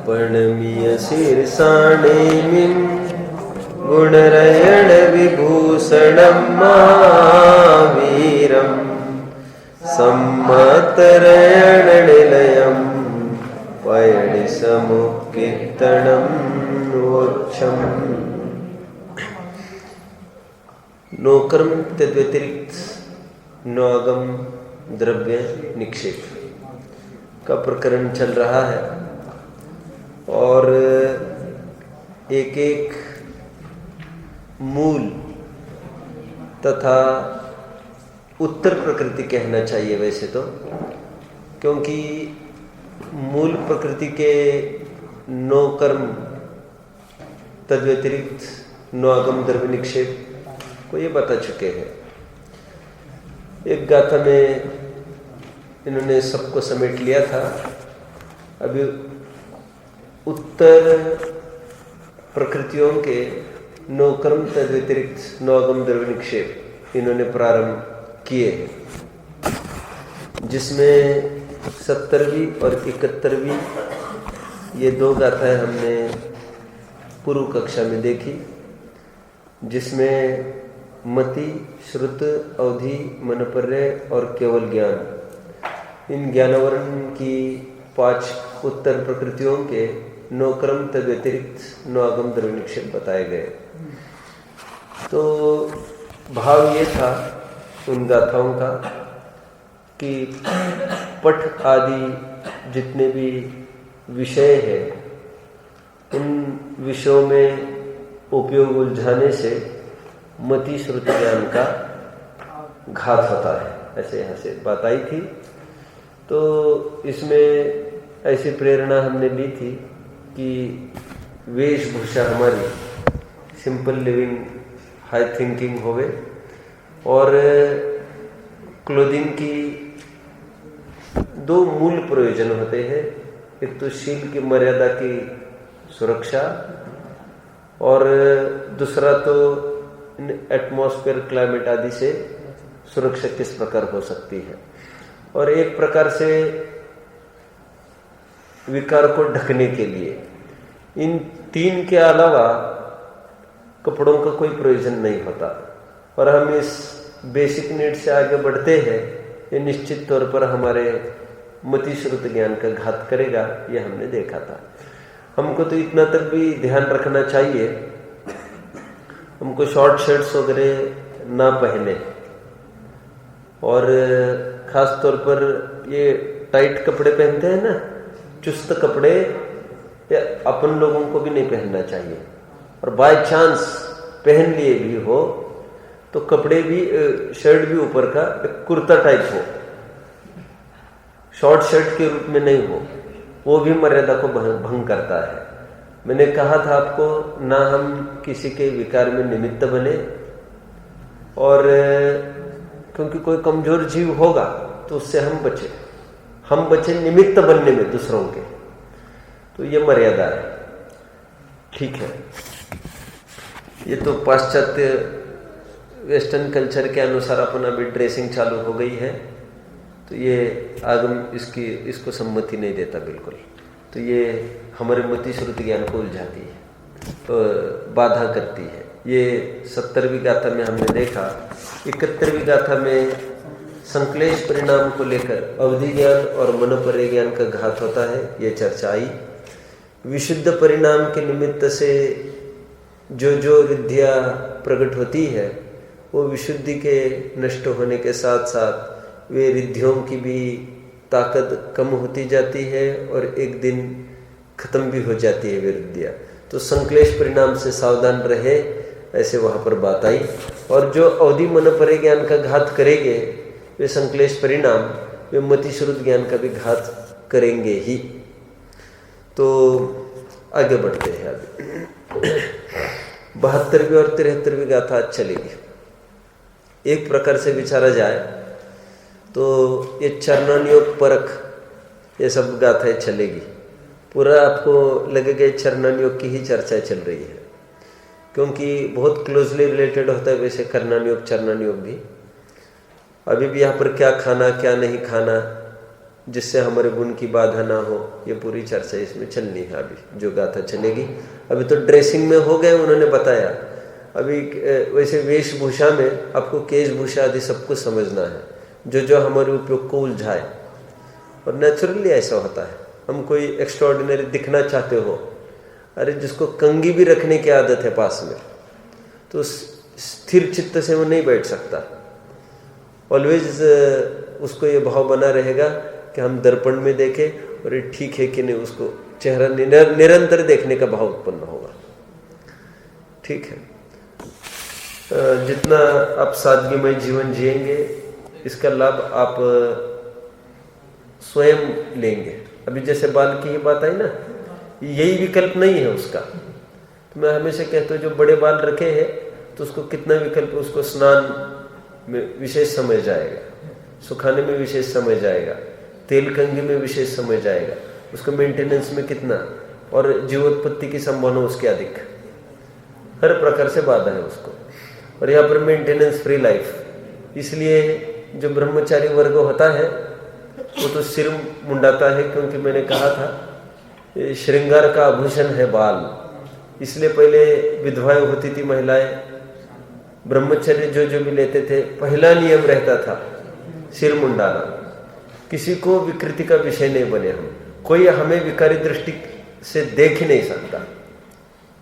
पर्णमीय शीर्षाणिमिं गुणरयण विभूषणं महावीरं सम्मतरयण निलयं पयणिसमुत्कीर्तनं वोक्षम्। No कर्म तद्व्यतिरिक्त no आगम द्रव्य निक्षेप का प्रकरण चल रहा है और एक एक मूल तथा उत्तर प्रकृति कहना चाहिए वैसे तो, क्योंकि मूल प्रकृति के नो कर्म तद्व्यतिरिक्त नो आगम द्रव्य निक्षेप को ये बता चुके हैं। एक गाथा में इन्होंने सबको समेट लिया था। अभी उत्तर प्रकृतियों के नो कर्म तद्व्यतिरिक्त नो आगम द्रव्य निक्षेप इन्होंने प्रारंभ किए हैं, जिसमें 70वीं और 71वीं ये दो गाथाएं हमने पूर्व कक्षा में देखी, जिसमें मति, श्रुत, अवधि, मनपर्य और केवल ज्ञान, इन ज्ञानवर्ण की 5 उत्तर प्रकृतियों के नो क्रम तद्व्यतिरिक्त नो आगम द्रव्य निक्षेप बताए गए। तो भाव ये था उन गाथाओं का कि पठ आदि जितने भी विषय हैं उन विषयों में उपयोग उलझाने से मति श्रुत ज्ञान का घात होता है, ऐसे यहाँ से बात आई थी। तो इसमें ऐसी प्रेरणा हमने ली थी कि वेशभूषा हमारी सिंपल लिविंग हाई थिंकिंग होवे और क्लोथिंग की 2 मूल प्रयोजन होते हैं। एक तो शील की मर्यादा की सुरक्षा और दूसरा तो एटमॉस्फेयर क्लाइमेट आदि से सुरक्षा किस प्रकार हो सकती है, और एक प्रकार से विकार को ढकने के लिए। इन 3 के अलावा कपड़ों का कोई प्रयोजन नहीं होता, और हम इस बेसिक नीड से आगे बढ़ते हैं, ये निश्चित तौर पर हमारे मति श्रुत ज्ञान का घात करेगा, ये हमने देखा था। हमको तो इतना तक भी ध्यान रखना चाहिए, हमको शॉर्ट शर्ट्स वगैरह ना पहने, और खास तौर पर ये टाइट कपड़े पहनते हैं ना, चुस्त कपड़े, ये अपन लोगों को भी नहीं पहनना चाहिए। और बाय चांस पहन लिए भी हो तो कपड़े भी, शर्ट भी ऊपर का एक कुर्ता टाइप हो, शॉर्ट शर्ट के रूप में नहीं हो, वो भी मर्यादा को भंग करता है। मैंने कहा था आपको, ना हम किसी के विकार में निमित्त बने, और क्योंकि कोई कमजोर जीव होगा तो उससे हम बचे निमित्त बनने में दूसरों के, तो ये मर्यादा है। ठीक है, ये तो पाश्चात्य वेस्टर्न कल्चर के अनुसार अपन अभी ड्रेसिंग चालू हो गई है, तो ये आगम इसको सम्मति नहीं देता बिल्कुल। तो ये हमारे मति श्रुति ज्ञान को उलझाती है, तो बाधा करती है। ये 70वीं गाथा में हमने देखा। 71वीं गाथा में संक्लेश परिणाम को लेकर अवधि ज्ञान और मनोपर्य ज्ञान का घात होता है, ये चर्चा आई। विशुद्ध परिणाम के निमित्त से जो रिद्धियाँ प्रकट होती है, वो विशुद्धि के नष्ट होने के साथ साथ वे रिद्धियों की भी ताकत कम होती जाती है और एक दिन खत्म भी हो जाती है वे रिद्धियाँ। तो संक्लेश परिणाम से सावधान रहे, ऐसे वहाँ पर बात आई। और जो अवधि मनोपर्य ज्ञान का घात करेंगे वे संक्लेश परिणाम, वे मति श्रुत ज्ञान का भी घात करेंगे ही। तो आगे बढ़ते हैं। आगे 72वीं और 73वीं गाथा आज चलेगी। एक प्रकार से विचारा जाए तो ये चरणानुयोग परख, ये सब गाथाएं चलेगी। पूरा आपको लगेगा चरणानुयोग की ही चर्चा चल रही है, क्योंकि बहुत क्लोजली रिलेटेड होता है वैसे कर्णानुयोग चरणानुयोग भी। अभी भी यहाँ पर क्या खाना क्या नहीं खाना, जिससे हमारे गुण की बाधा ना हो। ये पूरी चर्चा इसमें चलनी है, अभी जो गाथा चलेगी। अभी तो ड्रेसिंग में हो गए, उन्होंने बताया। अभी वैसे वेशभूषा में आपको केशभूषा आदि सब कुछ समझना है, जो जो हमारे उपयोग को उलझाए। और नेचुरली ऐसा होता है, हम कोई एक्स्ट्राऑर्डिनरी दिखना चाहते हो, अरे जिसको कंघी भी रखने की आदत है पास में, तो स्थिर चित्त से वो नहीं बैठ सकता। ऑलवेज उसको ये भाव बना रहेगा कि हम दर्पण में देखें और ये ठीक है कि नहीं, उसको चेहरा निरंतर देखने का भाव उत्पन्न होगा। ठीक है, जितना आप सादगीमय जीवन जिएंगे इसका लाभ आप स्वयं लेंगे। अभी जैसे बाल की ही बात आई ना, यही विकल्प नहीं है उसका। तो मैं हमेशा कहता हूँ जो बड़े बाल रखे हैं तो उसको कितना विकल्प, उसको स्नान में विशेष समय जाएगा, सुखाने में विशेष समय जाएगा, तेल कंघी में विशेष समय जाएगा, उसको मेंटेनेंस में कितना, और जीवोत्पत्ति की संभावना उसकी अधिक, हर प्रकार से बाधा है उसको। और यहाँ पर मेंटेनेंस फ्री लाइफ, इसलिए जो ब्रह्मचारी वर्ग होता है वो तो सिर मुंडाता है, क्योंकि मैंने कहा था श्रृंगार का आभूषण है बाल। इसलिए पहले विधवाएं होती थी महिलाएं, ब्रह्मचर्य जो भी लेते थे, पहला नियम रहता था सिर मुंडाना। किसी को विकृति का विषय नहीं बने हम, कोई हमें विकारी दृष्टि से देख ही नहीं सकता।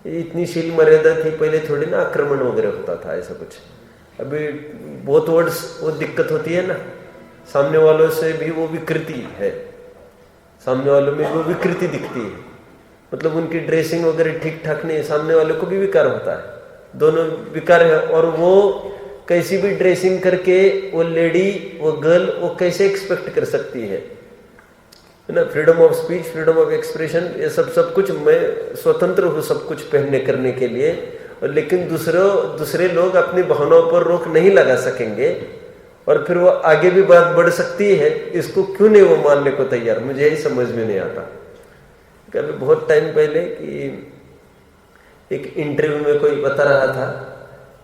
इतनी शील मर्यादा थी पहले, थोड़ी ना आक्रमण वगैरह होता था ऐसा कुछ। अभी बहुत वो दिक्कत होती है ना, सामने वालों से भी वो विकृति है, सामने वालों में वो विकृति दिखती है, मतलब उनकी ड्रेसिंग वगैरह ठीक ठाक नहीं है, सामने वालों को भी विकार होता है, दोनों विकार है। और वो कैसी भी ड्रेसिंग करके वो लेडी, वो गर्ल, वो कैसे एक्सपेक्ट कर सकती है ना, freedom of speech, freedom of expression, ये सब कुछ, मैं स्वतंत्र हूँ सब कुछ पहनने करने के लिए, और लेकिन दूसरे लोग अपनी भावनाओं पर रोक नहीं लगा सकेंगे, और फिर वो आगे भी बात बढ़ सकती है, इसको क्यों नहीं वो मानने को तैयार, मुझे यही समझ में नहीं आता। कभी बहुत टाइम पहले कि एक इंटरव्यू में कोई बता रहा था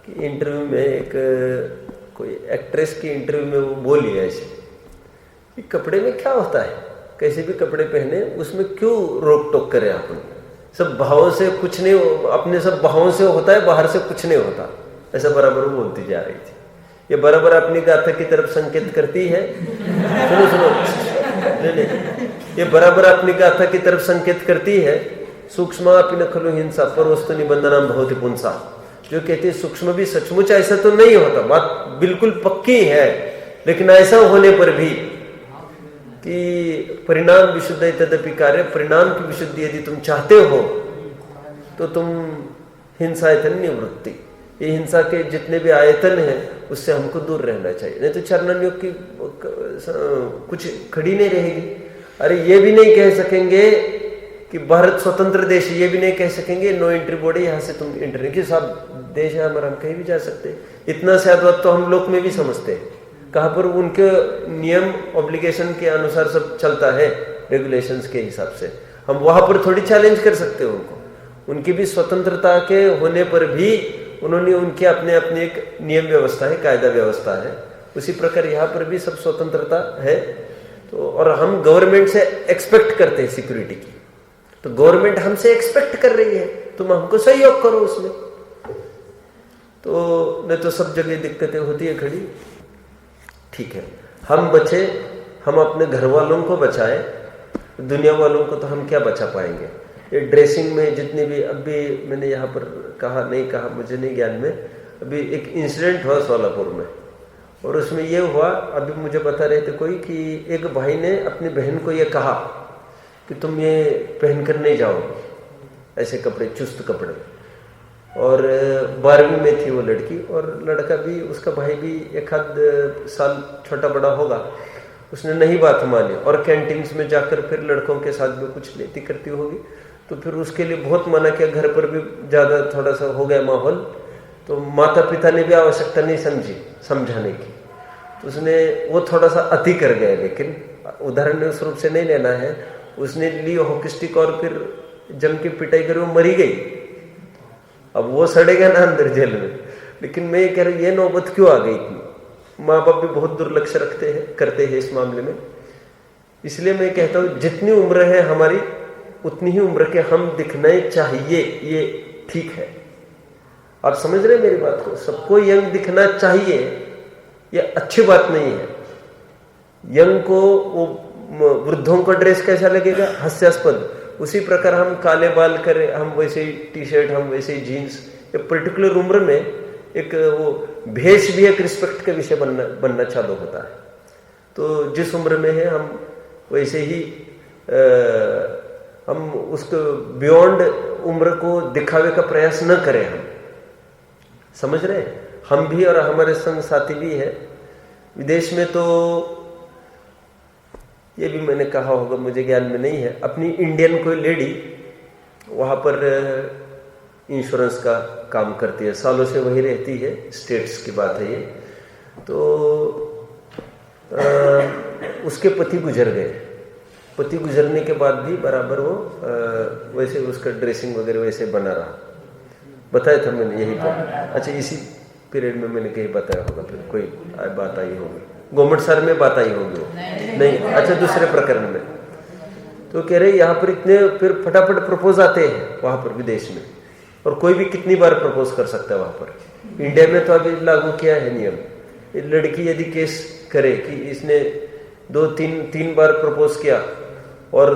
कि इंटरव्यू में एक कोई एक्ट्रेस की इंटरव्यू में वो बोली ऐसे कि कपड़े में क्या होता है, कैसे भी कपड़े पहने, उसमें क्यों रोक टोक करें अपन, सब भावों से कुछ नहीं, अपने सब भावों से होता है, बाहर से कुछ नहीं होता, ऐसा बराबर वो बोलती जा रही थी। ये बराबर अपनी गाथा की तरफ संकेत करती है, सुनो नहीं, ये बराबर अपनी गाथा की तरफ संकेत करती है। सूक्ष्मापि न खलु हिंसा पर वस्तु निबंधनम भवति पुंसा, जो कहती है सूक्ष्म भी सचमुच ऐसा तो नहीं होता, बात बिल्कुल पक्की है, लेकिन ऐसा होने पर भी कि परिणाम विशुद्ध तदपि कार्य, परिणाम की विशुद्धि यदि तुम चाहते हो तो तुम हिंसा आयतन निवृत्ति, ये हिंसा के जितने भी आयतन हैं उससे हमको दूर रहना चाहिए, नहीं तो चरणन्योग की कुछ खड़ी नहीं रहेगी। अरे ये भी नहीं कह सकेंगे कि भारत स्वतंत्र देश, ये भी नहीं कह सकेंगे नो एंट्री बोर्ड है, यहाँ से तुम एंट्री नहीं, कि सब देश है हमारा, हम कहीं भी जा सकते हैं। इतना से अद्वैत तो हम लोग में भी समझते हैं, कहाँ पर उनके नियम ऑब्लिगेशन के अनुसार सब चलता है, रेगुलेशंस के हिसाब से, हम वहां पर थोड़ी चैलेंज कर सकते हैं उनको। उनकी भी स्वतंत्रता के होने पर भी उन्होंने उनके अपने एक नियम व्यवस्था है, कायदा व्यवस्था है, उसी प्रकार यहाँ पर भी सब स्वतंत्रता है। तो और हम गवर्नमेंट से एक्सपेक्ट करते हैं सिक्योरिटी की, तो गवर्नमेंट हमसे एक्सपेक्ट कर रही है, तुम हमको सहयोग करो उसमें, तो नहीं तो सब जगह दिक्कतें होती है खड़ी। ठीक है, हम बचे, हम अपने घर वालों को बचाए, दुनिया वालों को तो हम क्या बचा पाएंगे। ये ड्रेसिंग में जितने भी, अभी मैंने यहाँ पर कहा नहीं कहा मुझे नहीं ज्ञान में, अभी एक इंसिडेंट हुआ सोलापुर में, और उसमें ये हुआ, अभी मुझे बता रहे थे कोई कि एक भाई ने अपनी बहन को ये कहा कि तुम ये पहन कर नहीं जाओ ऐसे कपड़े, चुस्त कपड़े। और 12वीं में थी वो लड़की, और लड़का भी, उसका भाई भी एक आध साल छोटा बड़ा होगा, उसने नहीं बात मानी, और कैंटीन्स में जाकर फिर लड़कों के साथ भी कुछ लेती करती होगी, तो फिर उसके लिए बहुत मना किया, घर पर भी ज़्यादा थोड़ा सा हो गया माहौल, तो माता पिता ने भी आवश्यकता नहीं समझी समझाने की, तो उसने वो थोड़ा सा अति कर गया, लेकिन उदाहरण उस रूप से नहीं लेना है, उसने ली हॉकी स्टिक और फिर जम की पिटाई कर वो मरी गई। अब वो सड़ेगा ना अंदर जेल में, लेकिन मैं ये कह रहा हूँ ये नौबत क्यों आ गई इतनी। माँ बाप भी बहुत दुर्लक्ष्य करते हैं इस मामले में, इसलिए मैं कहता हूं जितनी उम्र है हमारी उतनी ही उम्र के हम दिखना चाहिए, ये ठीक है। आप समझ रहे हैं मेरी बात को? सबको यंग दिखना चाहिए, ये अच्छी बात नहीं है। यंग को वो वृद्धों का ड्रेस कैसा लगेगा? हास्यास्पद। उसी प्रकार हम काले बाल करें, हम वैसे ही टी शर्ट, हम वैसे ही जीन्स, एक पर्टिकुलर उम्र में एक वो भेष भी एक रिस्पेक्ट का विषय बनना चालू होता है। तो जिस उम्र में है हम वैसे ही हम उसको बियॉन्ड उम्र को दिखावे का प्रयास न करें। हम समझ रहे हैं? हम भी और हमारे संग साथी भी है। विदेश में तो ये भी मैंने कहा होगा, मुझे ज्ञान में नहीं है, अपनी इंडियन कोई लेडी वहाँ पर इंश्योरेंस का काम करती है, सालों से वही रहती है, स्टेट्स की बात है ये। तो उसके पति गुजर गए। पति गुजरने के बाद भी बराबर वो वैसे उसका ड्रेसिंग वगैरह वैसे बना रहा। बताया था मैंने यही पर। अच्छा, इसी पीरियड में मैंने कहीं बताया होगा, फिर कोई बात आई होगी, गवर्नमेंट सर में बात आई होगी वो नहीं। अच्छा, दूसरे प्रकरण में तो कह रहे यहाँ पर इतने फिर फटाफट प्रपोज आते हैं वहां पर विदेश में, और कोई भी कितनी बार प्रपोज कर सकता है वहां पर। इंडिया में तो अभी लागू किया है नियम, लड़की यदि केस करे कि इसने 2-3 बार प्रपोज किया और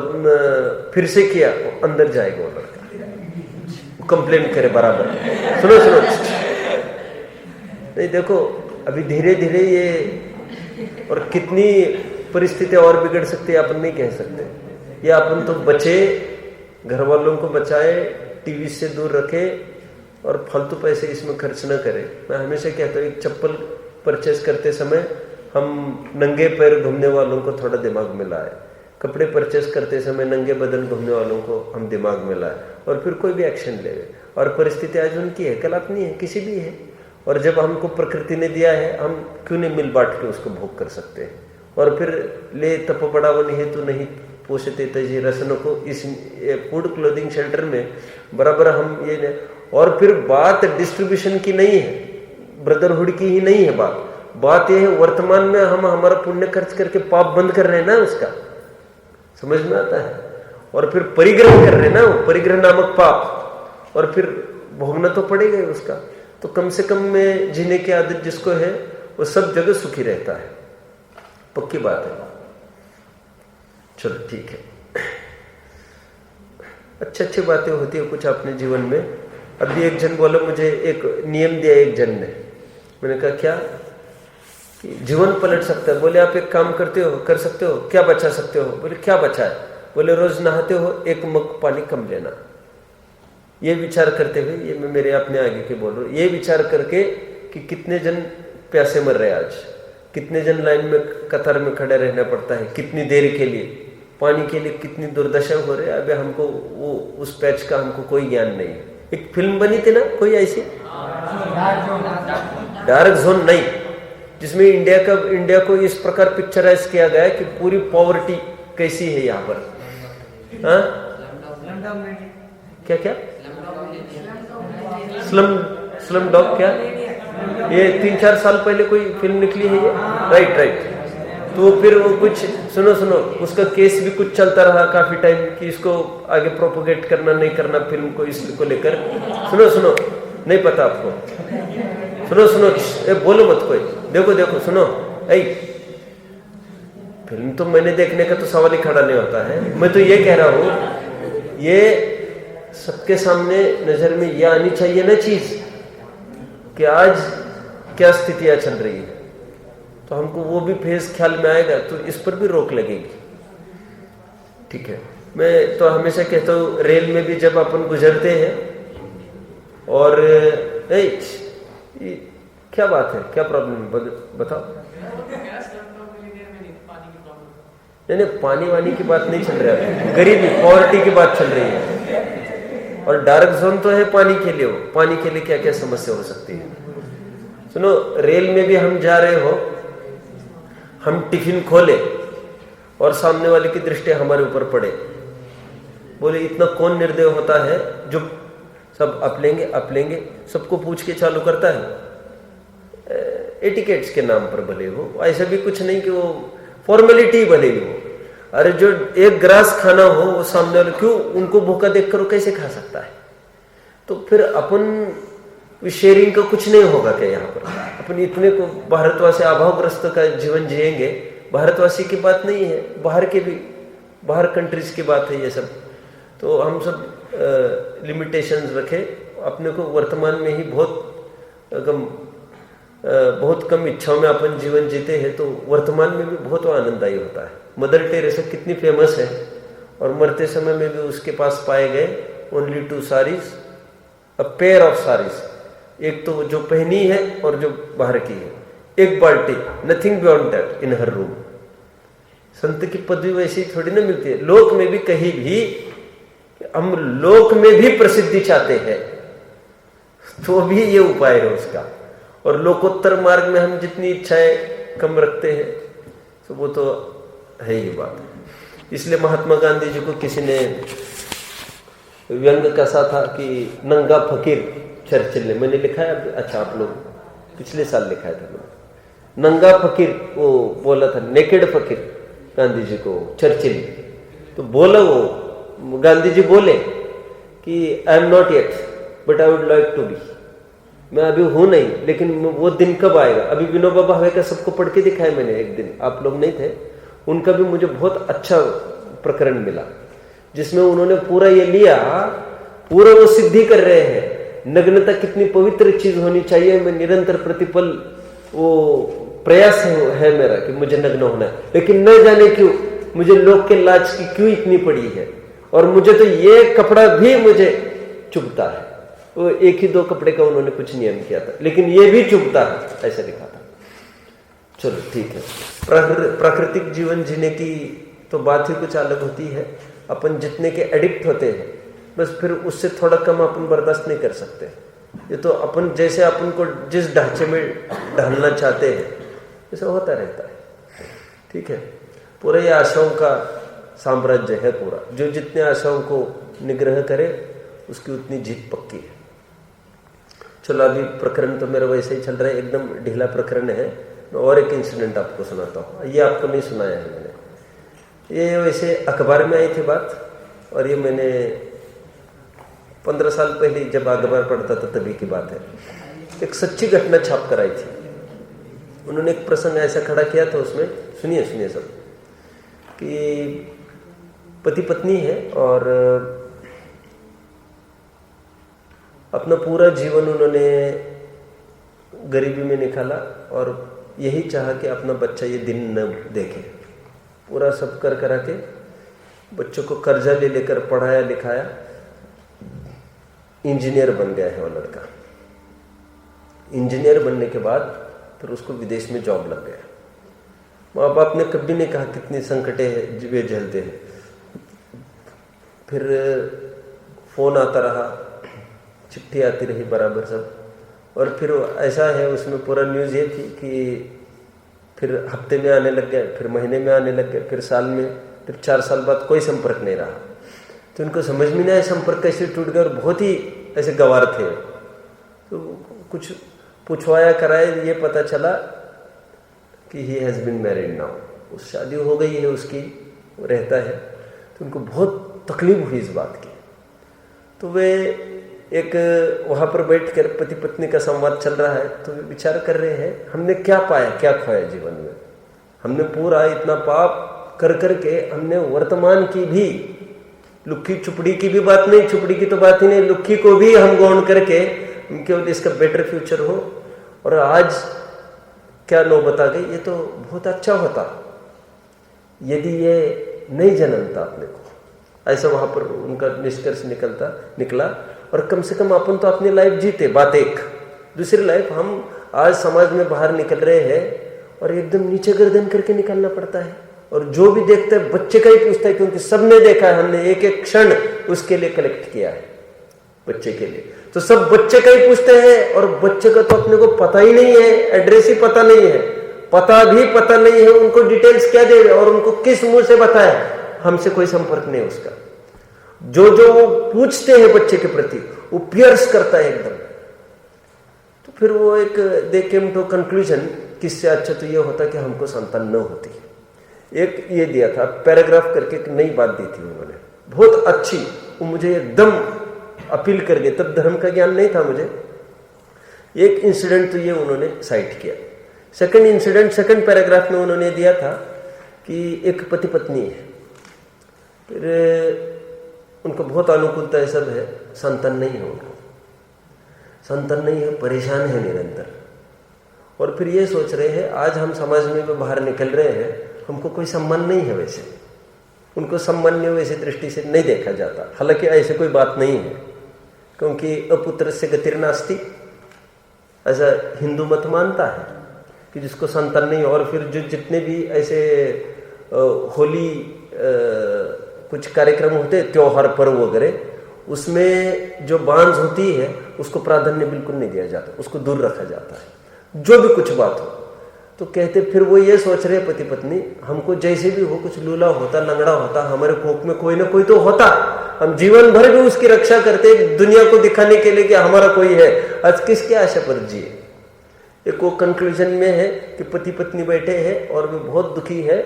फिर से किया, तो अंदर जाएगा वो लड़का, कंप्लेन करे बराबर। सुनो नहीं, देखो अभी धीरे धीरे ये, और कितनी परिस्थितियां और बिगड़ सकती है अपन नहीं कह सकते। या अपन तो बचे, घर वालों को बचाए, टीवी से दूर रखे और फालतू पैसे इसमें खर्च न करें। मैं हमेशा कहता हूँ एक चप्पल परचेस करते समय हम नंगे पैर घूमने वालों को थोड़ा दिमाग में लाए, कपड़े परचेस करते समय नंगे बदन घूमने वालों को हम दिमाग में लाए, और फिर कोई भी एक्शन ले। और परिस्थिति आज उनकी है, कल अपनी है, किसी भी है। और जब हमको प्रकृति ने दिया है, हम क्यों नहीं मिल बांट के उसको भोग कर सकते हैं? और फिर ले तप बढ़ावन हेतु नहीं पोषते तजी रसन को, इस फूड क्लोथिंग शेल्टर में बराबर हम ये। और फिर बात डिस्ट्रीब्यूशन की नहीं है, ब्रदरहुड की ही नहीं है बात यह है वर्तमान में हम हमारा पुण्य खर्च करके पाप बंद कर रहे हैं ना, उसका समझ में आता है। और फिर परिग्रह कर रहे हैं ना, परिग्रह नामक पाप, और फिर भोगना तो पड़ेगा ही उसका। तो कम से कम में जीने की आदत जिसको है वो सब जगह सुखी रहता है, पक्की बात है। चलो ठीक है, अच्छी बातें होती है कुछ अपने जीवन में। अभी एक जन बोला मुझे, एक नियम दिया एक जन ने, मैंने कहा क्या? कि जीवन पलट सकता है। बोले आप एक काम करते हो, कर सकते हो, क्या बचा सकते हो? बोले क्या बचा है? बोले रोज नहाते हो 1 मग पानी कम लेना। ये विचार करते हुए, ये मैं मेरे अपने आगे के बोल रहा हूँ, ये विचार करके कि कितने जन प्यासे मर रहे आज, कितने जन लाइन में कतार में खड़े रहना पड़ता है, कितनी देर के लिए, पानी के लिए कितनी दुर्दशा हो रही है। अभी हमको वो उस पैच का हमको कोई ज्ञान नहीं है। एक फिल्म बनी थी ना कोई ऐसी, डार्क जोन, नहीं, जिसमें इंडिया को इस प्रकार पिक्चराइज किया गया कि पूरी पॉवर्टी कैसी है यहाँ पर। हाँ, क्या स्लम डॉग, क्या ये 3-4 साल पहले कोई फिल्म निकली है ये, राइट। तो फिर वो कुछ सुनो उसका केस भी कुछ चलता रहा काफी टाइम कि इसको आगे प्रोपोगेट करना नहीं करना फिल्म को, इसको लेकर। सुनो नहीं पता आपको? सुनो बोलो मत कोई, देखो सुनो। फिल्म तो मैंने देखने का तो सवाल ही खड़ा नहीं होता है। मैं तो ये कह रहा हूं, ये सबके सामने नजर में ये आनी चाहिए ना चीज कि आज क्या स्थितियां चल रही है, तो हमको वो भी फेस ख्याल में आएगा, तो इस पर भी रोक लगेगी। ठीक है, मैं तो हमेशा कहता हूँ रेल में भी जब अपन गुजरते हैं और क्या बात है, क्या प्रॉब्लम बताओ? नहीं, पानी वानी की बात नहीं चल रही है, गरीबी पॉवर्टी की बात चल रही है। और डार्क जोन तो है पानी के लिए, पानी के लिए क्या क्या समस्या हो सकती है। सुनो, रेल में भी हम जा रहे हो, हम टिफिन खोले और सामने वाले की दृष्टि हमारे ऊपर पड़े, बोले इतना कौन निर्दय होता है जो सब अप लेंगे, सबको पूछ के चालू करता है। एटिकेट्स के नाम पर भले हो, ऐसा भी कुछ नहीं कि वो फॉर्मेलिटी भले ही हो, अरे जो एक ग्रास खाना हो वो सामने वाले, क्यों उनको भूखा देख कर वो कैसे खा सकता है? तो फिर अपन शेयरिंग का कुछ नहीं होगा क्या? यहाँ पर अपन इतने को भारतवासी अभावग्रस्त का जीवन जिएंगे, भारतवासी की बात नहीं है, बाहर के भी, बाहर कंट्रीज की बात है ये सब। तो हम सब लिमिटेशंस रखें अपने को, वर्तमान में ही बहुत कम इच्छाओं में अपन जीवन जीते हैं, तो वर्तमान में भी बहुत आनंददायी होता है। मदर टेरेसा कितनी फेमस है, और मरते समय में भी उसके पास पाए गए only 2 saris, a pair of saris, एक तो जो पहनी है और जो बाहर की है, एक बाल्टी, nothing beyond that in her room. संत की पदवी वैसी थोड़ी ना मिलती है। लोक में भी कहीं भी, हम लोक में भी प्रसिद्धि चाहते हैं तो भी ये उपाय है उसका। और लोकोत्तर मार्ग में हम जितनी इच्छाएं कम रखते हैं तो वो तो है ही बात। इसलिए महात्मा गांधी जी को किसी ने व्यंग कसा था कि नंगा फकीर चर्चिल ने, मैंने लिखा है, अच्छा आप लोग पिछले साल लिखाया था मैंने, नंगा फकीर वो बोला था, नेकेड फकीर गांधी जी को चर्चिल। तो बोला वो गांधी जी बोले कि I am not yet but I would like to be, मैं अभी हूं नहीं लेकिन वो दिन कब आएगा। अभी विनोबा भावे का सबको पढ़ के दिखाया मैंने एक दिन, आप लोग नहीं थे, उनका भी मुझे बहुत अच्छा प्रकरण मिला जिसमें उन्होंने पूरा ये लिया, पूरा वो सिद्धि कर रहे हैं, नग्नता कितनी पवित्र चीज होनी चाहिए। मैं निरंतर प्रतिपल वो प्रयास है मेरा कि मुझे नग्न होना है, लेकिन न जाने क्यों मुझे लोग के लाज की क्यों इतनी पड़ी है, और मुझे तो ये कपड़ा भी मुझे चुभता है। वो 1 ही 2 कपड़े का उन्होंने कुछ नियम किया था, लेकिन ये भी चुभता है, ऐसा लिखा था। चलो ठीक है, प्राकृतिक जीवन जीने की तो बात ही कुछ अलग होती है। अपन जितने के एडिक्ट होते हैं बस फिर उससे थोड़ा कम अपन बर्दाश्त नहीं कर सकते। ये तो अपन जैसे अपन को जिस ढांचे में ढालना चाहते हैं ऐसा होता रहता है। ठीक है, पूरा ये आशाओं का साम्राज्य है पूरा, जो जितने आशाओं को निग्रह करे उसकी उतनी जीत पक्की है। चलो अभी प्रकरण तो मेरा वैसे ही चल रहा है, एकदम ढीला प्रकरण है। मैं और एक इंसिडेंट आपको सुनाता हूँ, ये आपको नहीं सुनाया है मैंने। ये वैसे अखबार में आई थी बात, और ये मैंने 15 साल पहले जब अखबार पढ़ता था तभी की बात है। एक सच्ची घटना छाप कर आई थी। उन्होंने एक प्रसंग ऐसा खड़ा किया था उसमें, सुनिए सब, कि पति पत्नी है और अपना पूरा जीवन उन्होंने गरीबी में निकाला और यही चाहा कि अपना बच्चा ये दिन न देखे। पूरा सब कर करा के बच्चों को कर्जा ले लेकर पढ़ाया लिखाया, इंजीनियर बन गया है वो लड़का। इंजीनियर बनने के बाद फिर उसको विदेश में जॉब लग गया। माँ बाप ने कभी नहीं कहा कितनी संकटें वे झेलते हैं। फिर फोन आता रहा, चिट्ठी आती रही बराबर सब, और फिर ऐसा है उसमें पूरा न्यूज़ ये थी कि फिर हफ्ते में आने लग गए, फिर महीने में आने लग गए, फिर साल में, फिर 4 साल बाद कोई संपर्क नहीं रहा। तो इनको समझ में नहीं आया संपर्क कैसे टूट गया, और बहुत ही ऐसे गंवार थे। तो कुछ पूछवाया कराए, ये पता चला कि he has been married now, उस शादी हो गई है उसकी, रहता है। तो उनको बहुत तकलीफ हुई इस बात की। तो वे एक वहाँ पर बैठ कर पति पत्नी का संवाद चल रहा है, तो वे विचार कर रहे हैं हमने क्या पाया क्या खोया जीवन में। हमने पूरा इतना पाप कर करके हमने वर्तमान की भी, लुक्की चुपड़ी की भी बात नहीं, चुपड़ी की तो बात ही नहीं, लुक्की को भी हम गौण करके केवल इसका बेटर फ्यूचर हो, और आज क्या नौबत आ गई। ये तो बहुत अच्छा होता यदि ये नहीं जन्मता अपने को, ऐसा वहां पर उनका निष्कर्ष निकला। और कम से कम अपन तो अपनी लाइफ जीते, बात एक, दूसरी लाइफ हम आज समाज में बाहर निकल रहे हैं और एकदम नीचे गर्दन करके निकलना पड़ता है। और जो भी देखता है बच्चे का ही पूछता है, क्योंकि सबने देखा है, हमने एक एक क्षण उसके लिए कलेक्ट किया है बच्चे के लिए। तो सब बच्चे का ही पूछते हैं, और बच्चे का तो अपने को पता ही नहीं है, एड्रेस ही पता नहीं है, पता नहीं है उनको, डिटेल्स क्या दे और उनको किस मुंह से बताए, हमसे कोई संपर्क नहीं उसका। जो वो पूछते हैं बच्चे के प्रति वो पियर्स करता है एकदम। तो फिर वो एक दे केम टू कंक्लूजन, किससे अच्छा तो ये होता कि हमको संतान न होती, एक ये दिया था पैराग्राफ करके, एक नई बात दी थी उन्होंने, बहुत अच्छी, वो मुझे एकदम अपील कर गई। तब धर्म का ज्ञान नहीं था मुझे। एक इंसिडेंट तो ये उन्होंने साइट किया। सेकंड इंसिडेंट, सेकंड पैराग्राफ में उन्होंने दिया था कि एक पति पत्नी है, फिर उनको बहुत अनुकूलता है, सब है, संतान नहीं है, उनको संतान नहीं है, परेशान है निरंतर। और फिर ये सोच रहे हैं आज हम समाज में बाहर निकल रहे हैं, हमको कोई सम्मान नहीं है, वैसे उनको सम्मान्य वैसे दृष्टि से नहीं देखा जाता। हालांकि ऐसे कोई बात नहीं है, क्योंकि अपुत्र से गतिर्नास्ति, ऐसा हिंदू मत मानता है कि जिसको संतान नहीं। और फिर जो जितने भी ऐसे होली कुछ कार्यक्रम होते, त्योहार पर्व वगैरह, उसमें जो बांझ होती है उसको प्राधान्य बिल्कुल नहीं दिया जाता, उसको दूर रखा जाता है, जो भी कुछ बात हो। तो कहते फिर वो ये सोच रहे पति पत्नी, हमको जैसे भी हो, कुछ लूला होता, लंगड़ा होता, हमारे कोख में कोई ना कोई तो होता, हम जीवन भर भी उसकी रक्षा करते दुनिया को दिखाने के लिए कि हमारा कोई है। आज किसके आशा पर जिए। एक वो कंक्लूजन में है कि पति पत्नी बैठे हैं और वे बहुत दुखी है,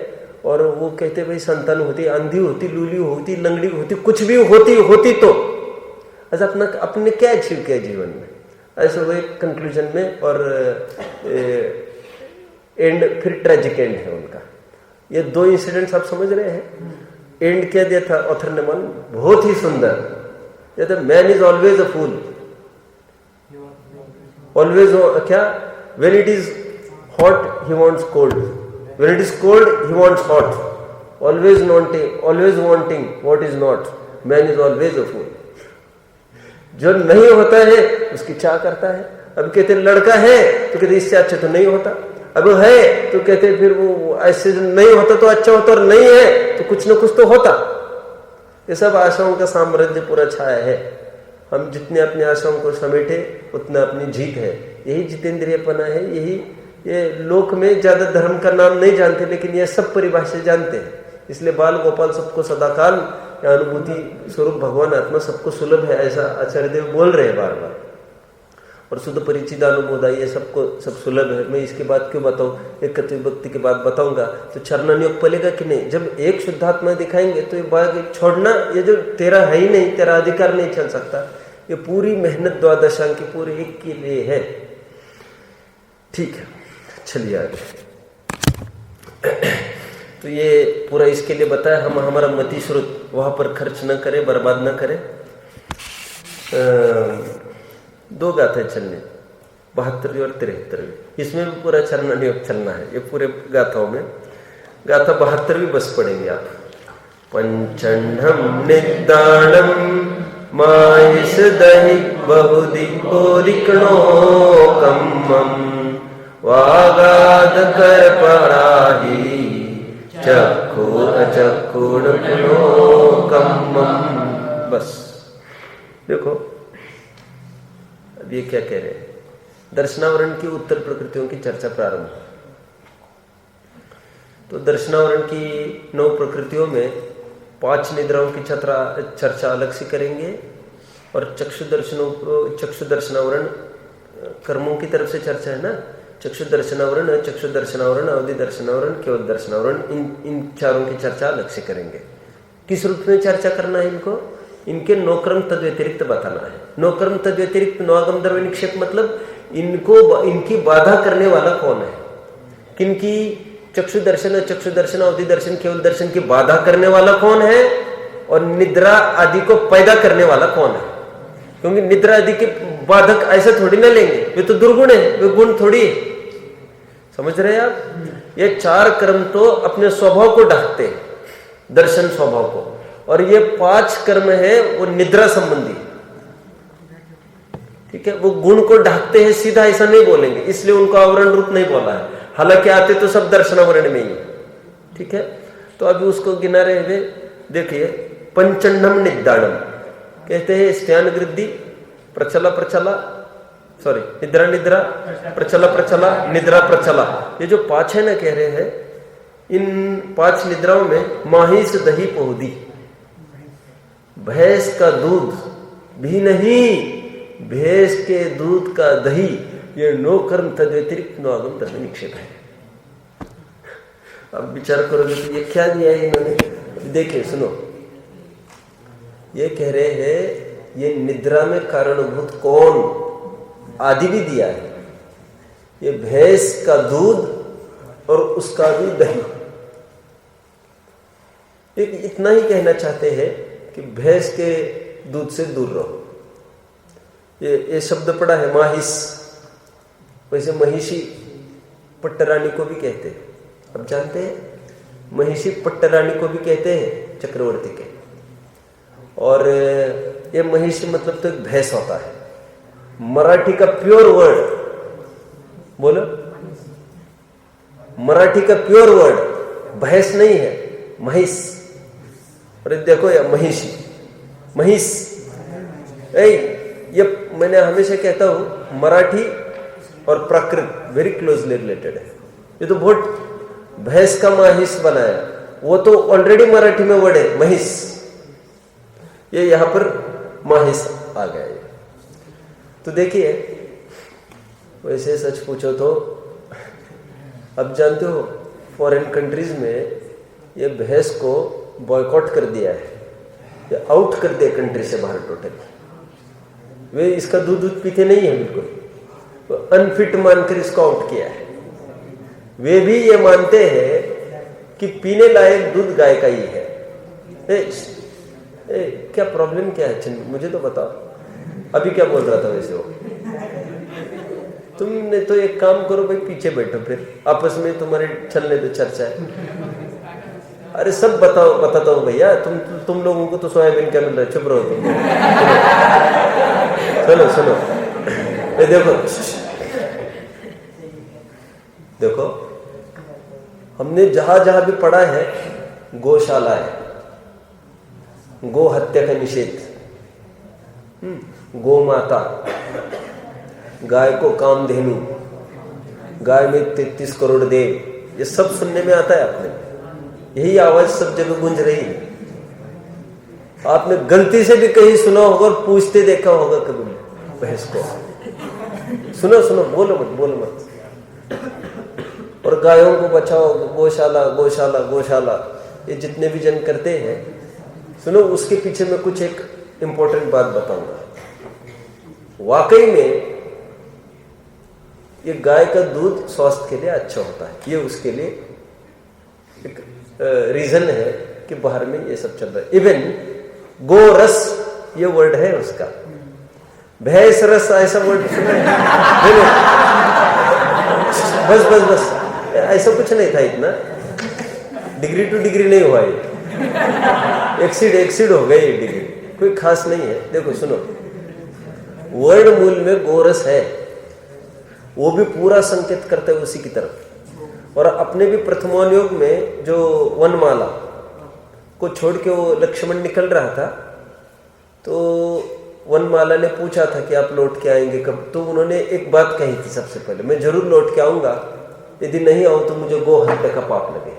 और वो कहते भाई संतान होती, अंधी होती, लूली होती, लंगड़ी होती, कुछ भी होती तो अच्छा अपने क्या अचीव किया जीवन में, ऐसे वो एक कंक्लूजन में। और एंड फिर ट्रेजिक एंड है उनका। ये दो इंसिडेंट्स आप समझ रहे हैं। एंड क्या दिया था ऑथर ने, मन बहुत ही सुंदर, ये तो man is always a fool, always क्या, when it is hot he wants cold, when it is cold he wants hot, always wanting what is not, man is always a fool. जो नहीं होता है उसकी चाह करता है। अब कहते लड़का है तो कहते इससे अच्छा तो नहीं होता, अब है तो कहते फिर वो ऐसे नहीं होता तो अच्छा होता, और नहीं है तो कुछ ना कुछ तो होता। ये सब आशाओं का साम्राज्य पूरा छाया है। हम जितने अपनी आशाओं को समेटे उतना अपनी जीत है। यही जितेंद्रियपना है। यही ये लोक में ज्यादा धर्म का नाम नहीं जानते, लेकिन ये सब परिभाषा जानते हैं। इसलिए बाल गोपाल सबको सदाकाल, अनुभूति स्वरूप भगवान आत्मा सबको सुलभ है, ऐसा आचार्य देव बोल रहे हैं बार बार। और शुद्ध परिचित अनुभूदा ये सबको सब सुलभ है। मैं इसके बाद क्यों बताऊं, एक कथि भक्ति के बाद बताऊंगा तो चरणानुयोग पलेगा कि नहीं। जब एक शुद्धात्मा दिखाएंगे तो ये बात छोड़ना, ये जो तेरा है ही नहीं, तेरा अधिकार नहीं चल सकता। ये पूरी मेहनत द्वादशांग की पूरे एक के लिए है। ठीक है, चलिए आगे। तो ये पूरा इसके लिए बताया, हम हमारा मति स्रोत वहां पर खर्च न करें, बर्बाद न करें। दो गाथे चलने, 72वीं और 73वीं, इसमें भी पूरा चरणानुयोग चलना है। ये पूरे गाथाओं में गाथा 72वीं बस पढ़ेंगे आप। पंचंडम निदानम माइस दहि बहुदिकोरिकणो कम्मम वागाद कर पड़ाही चक्षु अचक्षुण कम्मम। बस देखो अब ये क्या कह रहे हैं। दर्शनावरण की उत्तर प्रकृतियों की चर्चा प्रारंभ। तो दर्शनावरण की 9 प्रकृतियों में 5 निद्राओं की चर्चा अलग से करेंगे, और चक्षु दर्शनावरण कर्मों की तरफ से चर्चा है ना। चक्षु दर्शनावरण, चक्षु दर्शनावरण, अवधि दर्शनावरण, केवल दर्शनावरण, इन चारों की चर्चा अलग से करेंगे। किस रूप में चर्चा करना है इनको, इनके 9 क्रम तद व्यतिरिक्त बताना है। 9 क्रम तद व्यतिरिक्त, 9 आगम द्रव्य निक्षेप मतलब इनकी बाधा करने वाला कौन है। किनकी चक्षु दर्शन, अवधि दर्शन, केवल दर्शन की बाधा करने वाला कौन है, और निद्रा आदि को पैदा करने वाला कौन है। क्योंकि निद्रा आदि के बाधक ऐसा थोड़ी ना लेंगे, वे तो दुर्गुण है, वे गुण थोड़ी है। समझ रहे हैं आप। ये 4 कर्म तो अपने स्वभाव को ढकते हैं, दर्शन स्वभाव को, और ये 5 कर्म है वो निद्रा संबंधी। ठीक है, वो गुण को ढकते हैं, सीधा ऐसा नहीं बोलेंगे, इसलिए उनको आवरण रूप नहीं बोला है। हालांकि आते तो सब दर्शनावरण में ही। ठीक है, तो अभी उसको गिना रहे हुए देखिए। पंचंडम निदानम कहते हैं स्त्यान गृद्धि, प्रचला सॉरी निद्रा निद्रा, प्रचला निद्रा प्रचला। ये जो 5 है ना, कह रहे हैं इन 5 निद्राओं में माहिस दही पहुदी, भैंस का दूध भी नहीं, भैंस के दूध का दही, ये 9 कर्म तद व्यतिरिक्त 9 आगम धर्म निक्षेप है। अब विचार करोगे तो ये क्या दिया है इन्होंने। देखिए सुनो, ये कह रहे हैं ये निद्रा में कारणभूत कौन, आदि भी दिया है। ये भैंस का दूध और उसका भी दही। इतना ही कहना चाहते हैं कि भैंस के दूध से दूर रहो। ये शब्द पड़ा है माहिस, वैसे महिषी पट्टरानी को भी कहते हैं। अब जानते हैं महिषी पट्टरानी को भी कहते हैं चक्रवर्ती के। और ये महिषी मतलब तो एक भैंस होता है। मराठी का प्योर वर्ड बोलो, मराठी का प्योर वर्ड भैंस नहीं है, महिष। अरे देखो यार, महिषी, महिष। ये मैंने हमेशा कहता हूं मराठी और प्राकृत वेरी क्लोजली रिलेटेड है। ये तो बहुत भैंस का महिष बनाया, वो तो ऑलरेडी मराठी में वर्ड है महिष, ये यहां पर महिष आ गया। तो देखिए, वैसे सच पूछो तो अब जानते हो फॉरेन कंट्रीज में ये भैंस को बॉयकॉट कर दिया है, ये आउट कर दिया कंट्री से बाहर टोटली। वे इसका दूध पीते नहीं है, बिल्कुल तो अनफिट मानकर इसको आउट किया है। वे भी ये मानते हैं कि पीने लायक दूध गाय का ही है। क्या प्रॉब्लम क्या है चिन्ह, मुझे तो बताओ। अभी क्या बोल रहा था वैसे वो? तुमने तो एक काम करो भाई, पीछे बैठो, फिर आपस में तुम्हारे चलने दो चर्चा है। अरे सब बताता हूँ भैया, तुम लोगों को तो सोयाबीन क्या मिल रहा है, चुप रहो तुम। सुनो देखो, हमने जहां जहां भी पढ़ा है गौशाला है, गो हत्या का निषेध, गो माता, गाय को कामधेनु, गाय में 33 करोड़ देव, ये सब सुनने में आता है। आपने यही आवाज सब जगह गूंज रही है। आपने गलती से भी कहीं सुना होगा और पूछते देखा होगा कभी भैंस को। सुनो, बोलो मत। और गायों को बचाओ, गौशाला गौशाला गौशाला, ये जितने भी जन करते हैं, सुनो उसके पीछे मैं कुछ एक इंपॉर्टेंट बात बताऊंगा। वाकई में ये गाय का दूध स्वास्थ्य के लिए अच्छा होता है, ये उसके लिए एक रीजन है कि बाहर में ये सब चल रहा है। इवन गोरस ये वर्ड है उसका, भैंस रस ऐसा वर्ड सुना है? बस ऐसा कुछ नहीं था, इतना डिग्री टू डिग्री नहीं हुआ ये, एक्सीड हो गई ये डिग्री, कोई खास नहीं है। देखो सुनो, वर्ड मूल में गोरस है, वो भी पूरा संकेत करते है उसी की तरफ। और अपने भी प्रथमोनुयोग में जो वनमाला को छोड़ के वो लक्ष्मण निकल रहा था, तो वनमाला ने पूछा था कि आप लौट के आएंगे कब? तो उन्होंने एक बात कही थी सबसे पहले, मैं जरूर लौट के आऊंगा, यदि नहीं आऊं तो मुझे गो हत्या का पाप लगे।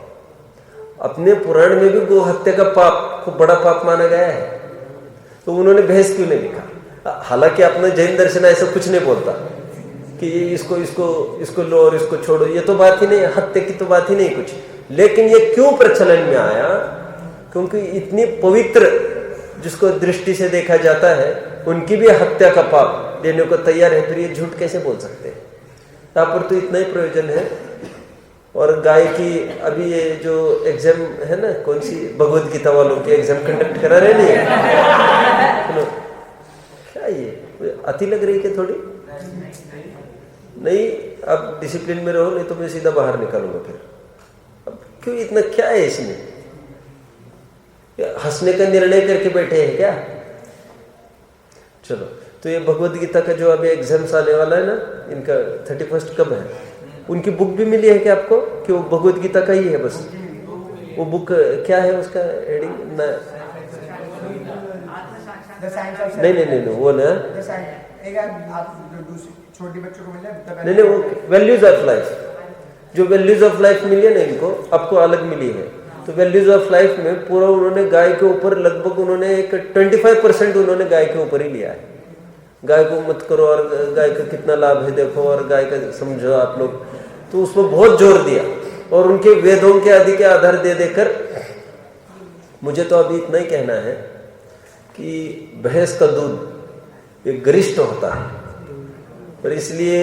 अपने पुराण में भी गो हत्या का पाप को बड़ा पाप माना गया है, तो उन्होंने भैंस क्यों नहीं लिखा? हालांकि अपना जैन दर्शन ऐसा कुछ नहीं बोलता कि इसको लो और इसको छोड़ो, ये तो बात ही नहीं, हत्या की तो बात ही नहीं कुछ। लेकिन ये क्यों प्रचलन में आया? क्योंकि इतनी पवित्र जिसको दृष्टि से देखा जाता है, उनकी भी हत्या का पाप देने को तैयार है, फिर ये झूठ कैसे बोल सकते हैं? यहाँ पर तो इतना ही प्रयोजन है। और गाय की अभी ये जो एग्जाम है ना, कौन सी भगवत गीता वालों की एग्जाम कंडक्ट करा रहे नहीं है? क्या ये अति लग रही है थोड़ी? नहीं, अब डिसिप्लिन में रहो, नहीं तो मैं सीधा बाहर निकालूंगा फिर। अब क्यों इतना, क्या है इसमें? हंसने का निर्णय करके बैठे हैं क्या? चलो, तो ये भगवत गीता का जो अभी एग्जाम्स आने वाला है ना, इनका 31 कब है? उनकी बुक भी मिली है क्या आपको? कि वो भगवत गीता का ही है बस? वो बुक क्या है उसका हेडिंग? नहीं, वो ना छोटी बच्चों को मिला नहीं, वो वैल्यूज ऑफ लाइफ, जो वैल्यूज ऑफ लाइफ मिली है ना इनको, आपको अलग मिली है। तो वैल्यूज ऑफ लाइफ में पूरा उन्होंने गाय के ऊपर लगभग उन्होंने एक 25% उन्होंने गाय के ऊपर ही लिया है। गाय को मत करो और गाय का कितना लाभ है देखो, और गाय का समझो आप लोग, तो उसमें बहुत जोर दिया। और उनके वेदों के आदि के आधार दे देकर, मुझे तो अभी इतना ही कहना है कि भैंस का दूध एक गरिष्ठ होता है, और इसलिए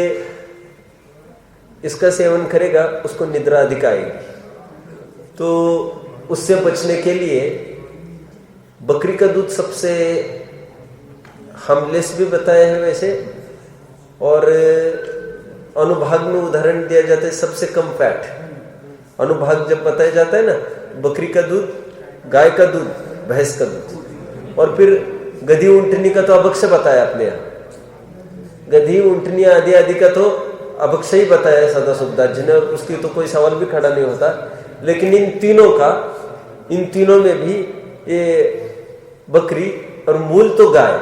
इसका सेवन करेगा उसको निद्रा अधिक आएगी। तो उससे बचने के लिए बकरी का दूध सबसे हार्मलेस भी बताया है वैसे, और अनुभाग में उदाहरण दिया जाता है सबसे कम फैट। अनुभाग जब बताया जाता है ना, बकरी का दूध, गाय का दूध, भैंस का दूध, और फिर गधी ऊंटनी का तो अभक्ष्य बताया अपने यहाँ। गधी ऊंटनी आदि आदि का तो अभक्ष्य ही बताया सदा सुविधा जिन्हें, उसकी तो कोई सवाल भी खड़ा नहीं होता। लेकिन इन तीनों में भी ये बकरी, और मूल तो गाय,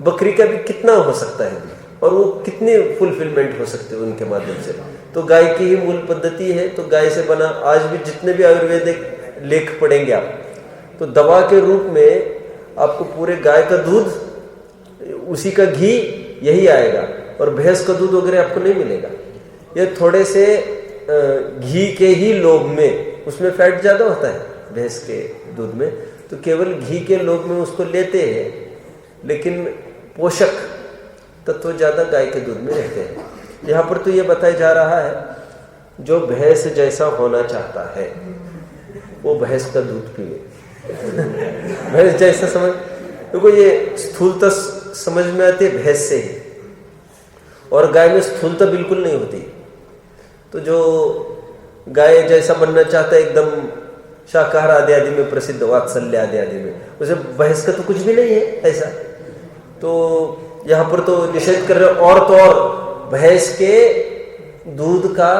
बकरी का भी कितना हो सकता है और वो कितने फुलफिलमेंट हो सकते हैं उनके माध्यम से। तो गाय की ही मूल पद्धति है। तो गाय से बना आज भी जितने भी आयुर्वेदिक लेख पढ़ेंगे आप, तो दवा के रूप में आपको पूरे गाय का दूध, उसी का घी यही आएगा, और भैंस का दूध वगैरह आपको नहीं मिलेगा। ये थोड़े से घी के ही लोभ में, उसमें फैट ज्यादा होता है भैंस के दूध में, तो केवल घी के लोभ में उसको लेते हैं, लेकिन पोषक तत्व ज्यादा गाय के दूध में रहते हैं। यहाँ पर तो ये बताया जा रहा है, जो भैंस जैसा होना चाहता है वो भैंस का दूध पिए। भैंस जैसा समझ, देखो ये स्थूलता समझ में आती है भैंस से ही, और गाय में स्थूलता बिल्कुल नहीं होती। तो जो गाय जैसा बनना चाहता है, एकदम शाकाहार आदि आदि में प्रसिद्ध, वात्सल्य आदि आदि में, उसे भैंस का तो कुछ भी नहीं है ऐसा। तो यहाँ पर तो निषेध कर रहे, और तो और भैंस के दूध का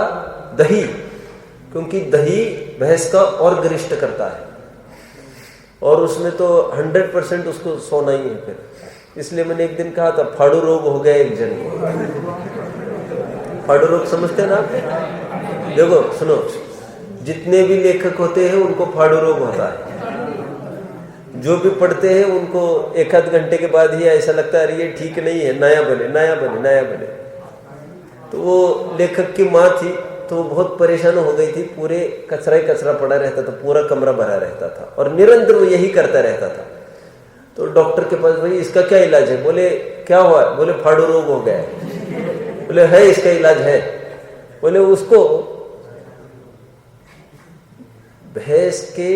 दही, क्योंकि दही भैंस का और गरिष्ठ करता है, और उसमें तो 100% उसको सोना ही है फिर। इसलिए मैंने एक दिन कहा था, फाड़ू रोग हो गया एक जन को। फाड़ू रोग समझते हैं ना आप? देखो सुनो, जितने भी लेखक होते हैं उनको फाड़ू रोग होता है। जो भी पढ़ते हैं उनको एक आध घंटे के बाद ही ऐसा लगता है ये ठीक नहीं है, नया बने नया बने नया बने। तो वो लेखक की माँ थी, तो वो बहुत परेशान हो गई थी, पूरे कचरा ही कचरा पड़ा रहता था, पूरा कमरा भरा रहता था, और निरंतर वो यही करता रहता था। तो डॉक्टर के पास, भाई इसका क्या इलाज है? बोले क्या हुआ? बोले फाड़ू रोग हो गया है। बोले है इसका इलाज है? बोले उसको भैंस के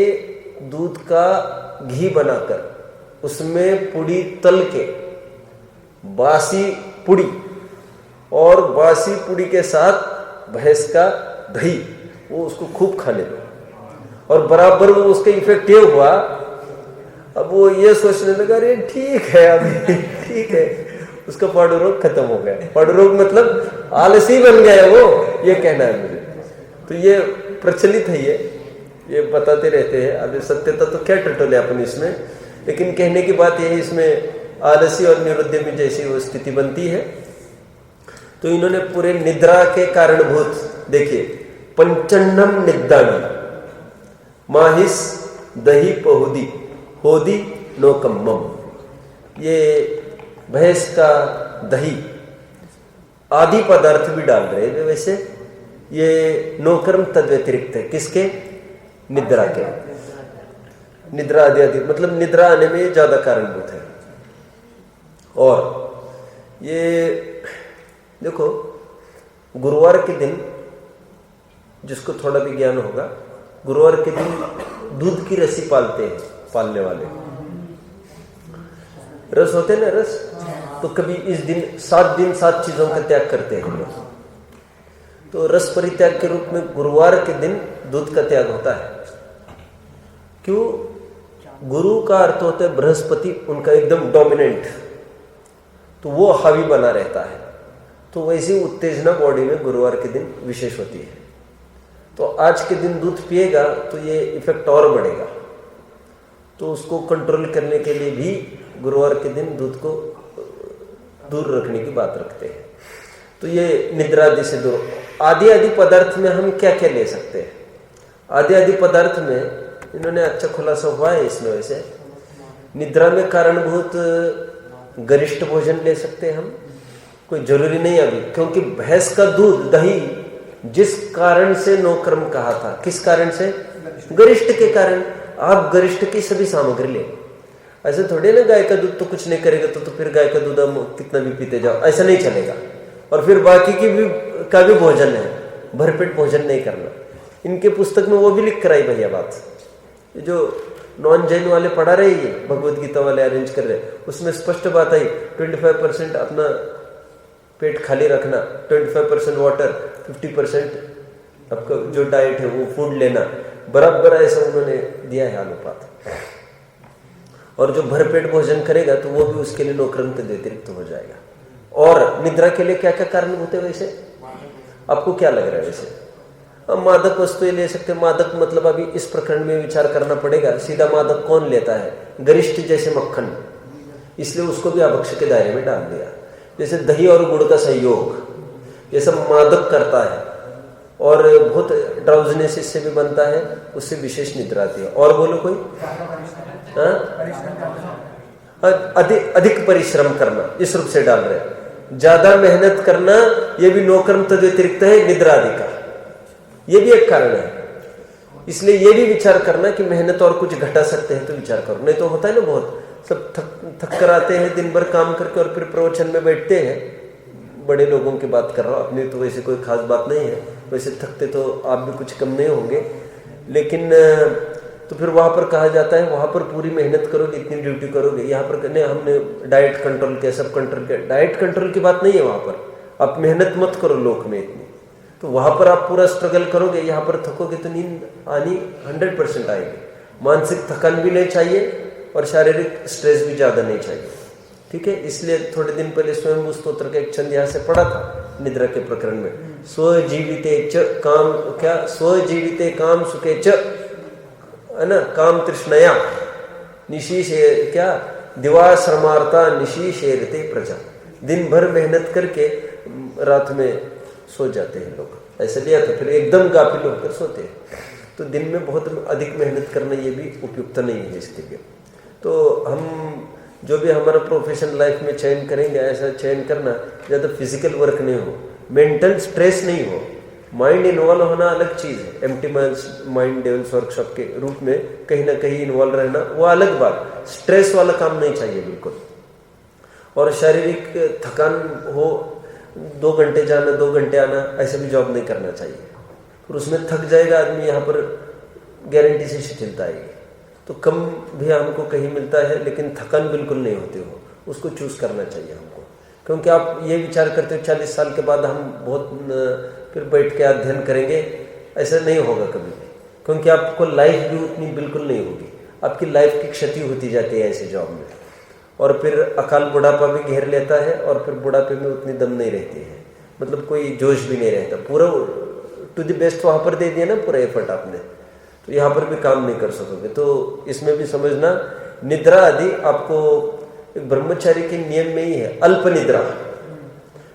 दूध का घी बनाकर उसमें पुड़ी तल के, बासी पुड़ी, और बासी पुड़ी के साथ भैंस का दही, वो उसको खूब खाने दो, और बराबर वो उसका इफेक्ट ये हुआ। अब वो ये सोचने लगा, अरे ठीक है अभी ठीक है, उसका फाड़ू रोग खत्म हो गया। फाड़ू रोग मतलब आलसी बन गया वो, ये कहना है मुझे। तो ये प्रचलित है, ये बताते रहते हैं। अब सत्यता तो क्या टटोले अपन इसमें, लेकिन कहने की बात यही, इसमें आलसी और निरुद्यमी जैसी वो स्थिति बनती है। तो इन्होंने पूरे निद्रा के कारणभूत देखिए, पंचन्नम निद्दानी माहिस दही पहुदी होदी नोकम्मम, ये भैंस का दही आदि पदार्थ भी डाल रहे हैं वैसे। ये नोकर्म तद व्यतिरिक्त है, किसके? निद्रा के। निद्रा आदि आदि मतलब निद्रा आने में ये ज्यादा कारणभूत है। और ये देखो, गुरुवार के दिन, जिसको थोड़ा भी ज्ञान होगा, गुरुवार के दिन दूध की रस्सी पालते हैं पालने वाले, रस होते ना रस, तो कभी इस दिन 7 दिन 7 चीजों का त्याग करते हैं लोग। तो रस परित्याग के रूप में गुरुवार के दिन दूध का त्याग होता है। क्यों? गुरु का अर्थ होता है बृहस्पति, उनका एकदम डोमिनेंट, तो वो हावी बना रहता है। तो वैसी उत्तेजना बॉडी में गुरुवार के दिन विशेष होती है। तो आज के दिन दूध पिएगा तो ये इफेक्ट और बढ़ेगा। तो उसको कंट्रोल करने के लिए भी गुरुवार के दिन दूध को दूर रखने की बात रखते हैं। तो ये निद्रा आदि से दूर। आदि आदि पदार्थ में हम क्या क्या ले सकते हैं? आदि आदि पदार्थ में इन्होंने अच्छा खुलासा हुआ है इसमें। वैसे निद्रा में कारणभूत गरिष्ठ भोजन ले सकते हैं हम, कोई जरूरी नहीं अभी, क्योंकि भैंस का दूध दही जिस कारण से नो कर्म कहा था, किस कारण से? गरिष्ठ के कारण। आप गरिष्ठ की सभी सामग्री ले। ऐसे थोड़े ना गाय का दूध तो कुछ नहीं करेगा तो फिर गाय का दूध हम कितना भी पीते जाओ, ऐसा नहीं चलेगा। और फिर बाकी की भी का भी भोजन है, भरपेट भोजन नहीं करना। इनके पुस्तक में वो भी लिख कर आई भैया बात, जो नॉन जैन वाले पढ़ा रहे ये भगवत गीता वाले अरेंज कर रहे, उसमें स्पष्ट बात आई 25% अपना पेट खाली रखना, 25% वाटर, 50% आपका जो डाइट है वो फूड लेना, बराबर ऐसा उन्होंने दिया है अनुपात। और जो भरपेट भोजन करेगा तो वो भी उसके लिए नौकरम के व्यतिरिक्त हो जाएगा। और निद्रा के लिए क्या क्या कारण होते हैं वैसे? आपको क्या लग रहा है वैसे? हम मादक वस्तु ले सकते हैं। मादक मतलब अभी इस प्रकरण में विचार करना पड़ेगा, सीधा मादक कौन लेता है? गरिष्ठ जैसे मक्खन, इसलिए उसको भी अभक्ष्य के दायरे में डाल दिया। जैसे दही और गुड़ का संयोग, ये सब मादक करता है और बहुत ड्राउजनेस इससे भी बनता है, उससे विशेष निद्रा आती है। और बोलो कोई? अधिक परिश्रम करना, इस रूप से डाल रहे हैं। ज्यादा मेहनत करना, ये भी नौकर्म तद व्यतिरिक्त है निद्रा आदि का, ये भी एक कारण है। इसलिए ये भी विचार करना कि मेहनत और कुछ घटा सकते हैं तो विचार करो, नहीं तो होता है ना बहुत सब थक कर आते हैं दिन भर काम करके और फिर प्रवचन में बैठते हैं। बड़े लोगों की बात कर रहा हूँ, अपनी तो वैसे कोई खास बात नहीं है, वैसे थकते तो आप भी कुछ कम नहीं होंगे, लेकिन तो फिर वहां पर कहा जाता है वहां पर पूरी मेहनत करोगे, इतनी ड्यूटी करोगे। यहाँ पर कहने हमने डाइट कंट्रोल किया, सब कंट्रोल किया, डाइट कंट्रोल की बात नहीं है। वहां पर आप मेहनत मत करो लोक में इतनी, तो वहां पर आप पूरा स्ट्रगल करोगे, यहाँ पर थकोगे तो नींद आनी 100% आएगी। मानसिक थकान भी नहीं चाहिए और शारीरिक स्ट्रेस भी ज्यादा नहीं चाहिए, ठीक है। इसलिए थोड़े दिन पहले स्वयं स्तोत्र का एक छंद यहाँ से पढ़ा था निद्रा के प्रकरण में, स्वजीविते च काम, क्या स्वजीविते काम सुखे च, है ना, काम तृष्णया निशी शेर, क्या दिवा श्रमार्ता निशी शेरते प्रजा। दिन भर मेहनत करके रात में सो जाते हैं लोग, ऐसा लिया था, फिर एकदम गाफिल होकर सोते हैं। तो दिन में बहुत अधिक मेहनत करना ये भी उपयुक्त नहीं है इसके लिए। तो हम जो भी हमारा प्रोफेशनल लाइफ में चयन करेंगे, ऐसा चयन करना ज़्यादा फिजिकल वर्क नहीं हो, मेंटल स्ट्रेस नहीं हो, माइंड इन्वॉल्व होना अलग चीज़ है। एम्प्टी माइंड डेवल्स वर्कशॉप के रूप में कहीं ना कहीं इन्वॉल्व रहना वो अलग बात, स्ट्रेस वाला काम नहीं चाहिए बिल्कुल। और शारीरिक थकान हो, 2 घंटे जाना 2 घंटे आना, ऐसा भी जॉब नहीं करना चाहिए। और उसमें थक जाएगा आदमी, यहाँ पर गारंटी से शिथिलता आएगी। तो कम भी हमको कहीं मिलता है लेकिन थकान बिल्कुल नहीं होती हो, उसको चूज करना चाहिए हमको। क्योंकि आप ये विचार करते हो 40 साल के बाद हम बहुत फिर बैठ के अध्ययन करेंगे, ऐसा नहीं होगा कभी भी, क्योंकि आपको लाइफ भी उतनी बिल्कुल नहीं होगी। आपकी लाइफ की क्षति होती जाती है ऐसे जॉब में, और फिर अकाल बुढ़ापा भी घेर लेता है, और फिर बुढ़ापे में उतनी दम नहीं रहती है, मतलब कोई जोश भी नहीं रहता। पूरा टू द बेस्ट वहाँ पर दे दिया ना पूरा एफर्ट आपने, तो यहाँ पर भी काम नहीं कर सकोगे। तो इसमें भी समझना, निद्रा आदि आपको एक ब्रह्मचारी के नियम में ही है, अल्प निद्रा।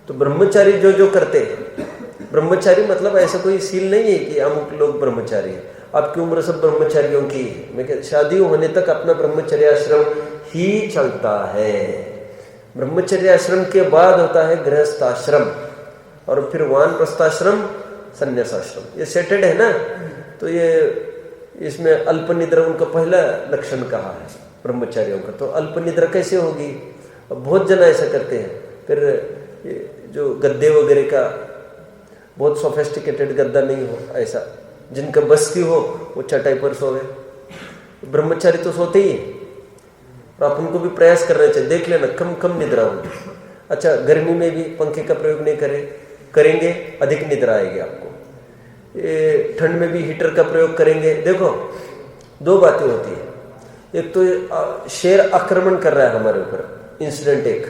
तो ब्रह्मचारी जो जो करते हैं, ब्रह्मचारी मतलब ऐसा कोई सील नहीं है कि अमुक लोग ब्रह्मचारी है, आपकी उम्र सब ब्रह्मचारियों की है। मैं कहता शादी होने तक अपना ब्रह्मचर्य आश्रम ही चलता है। ब्रह्मचर्य आश्रम के बाद होता है गृहस्थ आश्रम, और फिर वानप्रस्थाश्रम, संन्यासाश्रम, ये सेटेड है ना। तो ये इसमें अल्प निद्रा उनका पहला लक्षण कहा है ब्रह्मचारियों का। तो अल्प निद्रा कैसे होगी? अब बहुत जन ऐसा करते हैं। फिर जो गद्दे वगैरह का बहुत सोफिस्टिकेटेड गद्दा नहीं हो, ऐसा जिनका बस की हो वो चटाई पर सोवे। ब्रह्मचारी तो सोते ही है, और अपन को भी प्रयास करना चाहिए। देख लेना कम कम निद्रा होगी। अच्छा, गर्मी में भी पंखे का प्रयोग नहीं करेंगे, अधिक निद्रा आएगी आपको। ठंड में भी हीटर का प्रयोग करेंगे। देखो 2 बातें होती है, एक तो शेर आक्रमण कर रहा है हमारे ऊपर, इंसिडेंट एक,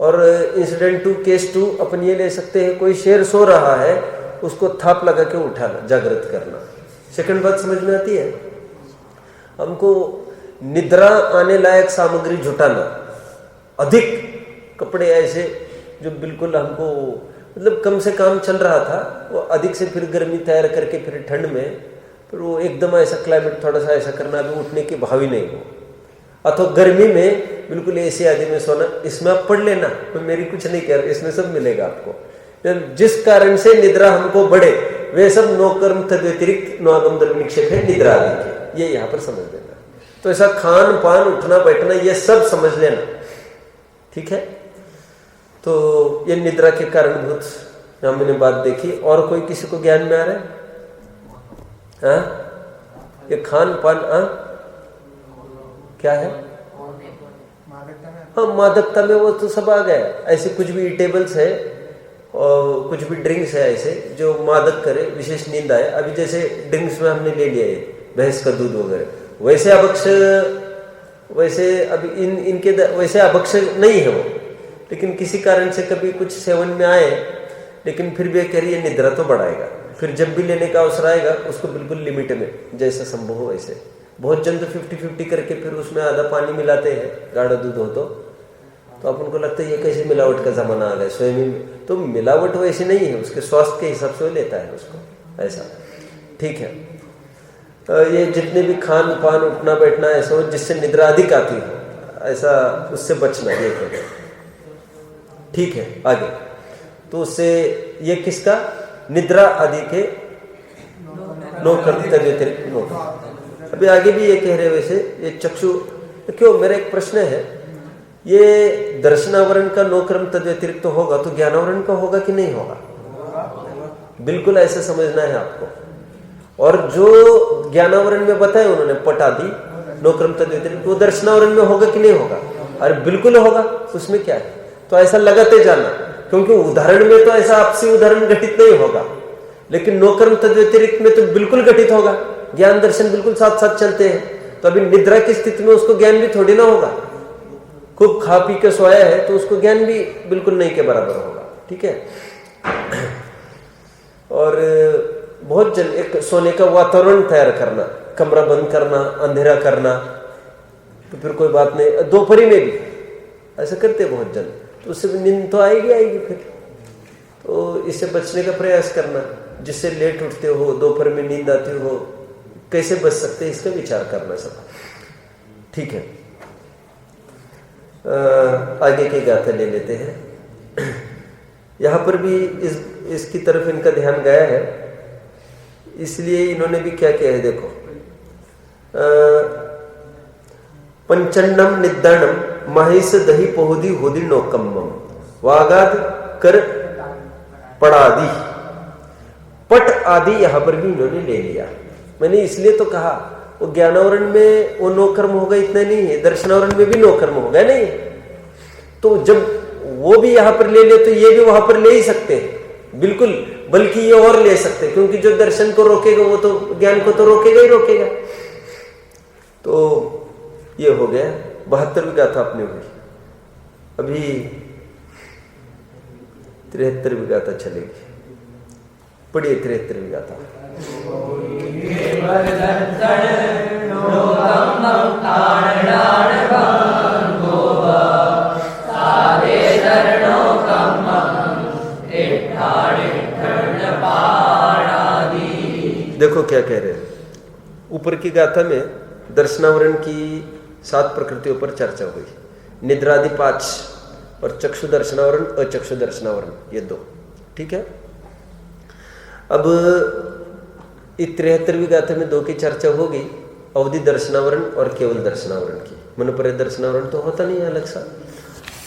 और इंसिडेंट 2 केस 2 अपन ये ले सकते हैं, कोई शेर सो रहा है उसको थाप लगा के उठाना, जागृत करना। सेकंड बात समझ में आती है, हमको निद्रा आने लायक सामग्री जुटाना, अधिक कपड़े ऐसे जो बिल्कुल हमको मतलब कम से काम चल रहा था, वो अधिक से फिर गर्मी तैयार करके फिर ठंड में फिर वो एकदम ऐसा क्लाइमेट थोड़ा सा ऐसा करना, अभी उठने की भाव ही नहीं हो। अथवा गर्मी में बिल्कुल एसी आदि में सोना, इसमें आप पढ़ लेना, तो मेरी कुछ नहीं कह रहा, इसमें सब मिलेगा आपको। जिस कारण से निद्रा हमको बढ़े वे सब नो कर्म तद व्यतिरिक्त नो आगम द्रव्य निक्षेप है निद्रा आदि के, ये यहां पर समझ लेना। तो ऐसा खान पान उठना बैठना ये सब समझ लेना, ठीक है। तो ये निद्रा के कारणभूत हमने बात देखी। और कोई किसी को ज्ञान में आ रहा है? हाँ, ये खान पान क्या है? हाँ, मादकता में वो तो सब आ गया। ऐसे कुछ भी ईटेबल्स है और कुछ भी ड्रिंक्स है ऐसे जो मादक करे, विशेष नींद आए। अभी जैसे ड्रिंक्स में हमने ले लिया है भैंस का दूध वगैरह, वैसे अभक्ष, वैसे अभी इनके वैसे अभक्ष नहीं है वो, लेकिन किसी कारण से कभी कुछ सेवन में आए, लेकिन फिर भी कह रही है निद्रा तो बढ़ाएगा। फिर जब भी लेने का अवसर आएगा उसको बिल्कुल लिमिट में जैसा संभव हो वैसे। बहुत जन तो 50-50 करके फिर उसमें आधा पानी मिलाते हैं, गाढ़ा दूध हो तो अपन को लगता है ये कैसे मिलावट का जमाना आ गया स्वयं में। तो मिलावट वैसी नहीं है, उसके स्वास्थ्य के हिसाब से वो लेता है उसको ऐसा, ठीक है। ये जितने भी खान पान उठना बैठना ऐसा हो जिससे निद्रा अधिक आती हो, ऐसा उससे बचना, ये करो, ठीक है। आगे तो उससे ये किसका? निद्रा आदि के नो कर्म तद व्यतिरिक्त नो। अभी आगे भी ये कह रहे वैसे ये चक्षु, क्यों, मेरा एक प्रश्न है, ये दर्शनावरण का नो कर्म तद व्यतिरिक्त तो होगा तो ज्ञानावरण का होगा कि नहीं होगा? बिल्कुल ऐसा समझना है आपको। और जो ज्ञानावरण में बताया उन्होंने पट आदि नो कर्म तद व्यतिरिक्त, वो दर्शनावरण में होगा कि नहीं होगा? अरे बिल्कुल होगा, उसमें क्या है। तो ऐसा लगाते जाना, क्योंकि उदाहरण में तो ऐसा आपसी उदाहरण घटित नहीं होगा, लेकिन नो कर्म तद व्यतिरिक्त में तो बिल्कुल घटित होगा। ज्ञान दर्शन बिल्कुल साथ साथ चलते हैं। तो अभी निद्रा की स्थिति में उसको ज्ञान भी थोड़ी ना होगा। खूब खा पी के सोया है तो उसको ज्ञान भी बिल्कुल नहीं के बराबर होगा, ठीक है। और बहुत जन एक सोने का वातावरण तैयार करना, कमरा बंद करना, अंधेरा करना, तो फिर कोई बात नहीं। दोपहरी में भी ऐसा करते बहुत जन, तो उससे भी नींद तो आएगी फिर। तो इससे बचने का प्रयास करना, जिससे लेट उठते हो, दोपहर में नींद आती हो, कैसे बच सकते हैं इसका विचार करना सब, ठीक है। आगे की गाथा ले लेते हैं। यहां पर भी इसकी तरफ इनका ध्यान गया है, इसलिए इन्होंने भी क्या किया है देखो। पंचन्नम निद्दानम माहिस दही पोहदी होदी नोकम्मम वागाद कर पड़ादि, पट आदि यहां पर भी इन्होंने ले लिया। मैंने इसलिए तो कहा वो ज्ञानावरण में वो नो कर्म होगा इतना नहीं है, दर्शनावरण में भी नो कर्म होगा नहीं। तो जब वो भी यहां पर ले ले तो ये भी वहां पर ले ही सकते हैं बिल्कुल, बल्कि ये और ले सकते हैं, क्योंकि जो दर्शन को रोकेगा वो तो ज्ञान को तो रोकेगा ही रोकेगा। तो ये हो गया 72वीं गाथा अपने हुई। अभी 73वीं गाथा चलेगी, पढ़िए 73वीं गाथा। देखो क्या कह रहे हैं। ऊपर की गाथा में दर्शनावरण की 7 प्रकृतियों पर चर्चा हुई, निद्रादि 5 और चक्षु दर्शनावरण, अचक्षु दर्शनावरण, ये 2, ठीक है। अब 73वीं गाथा में 2 की चर्चा होगी, अवधि दर्शनावरण और केवल दर्शनावरण की। मनोपर दर्शनावरण तो होता नहीं है अलग सा।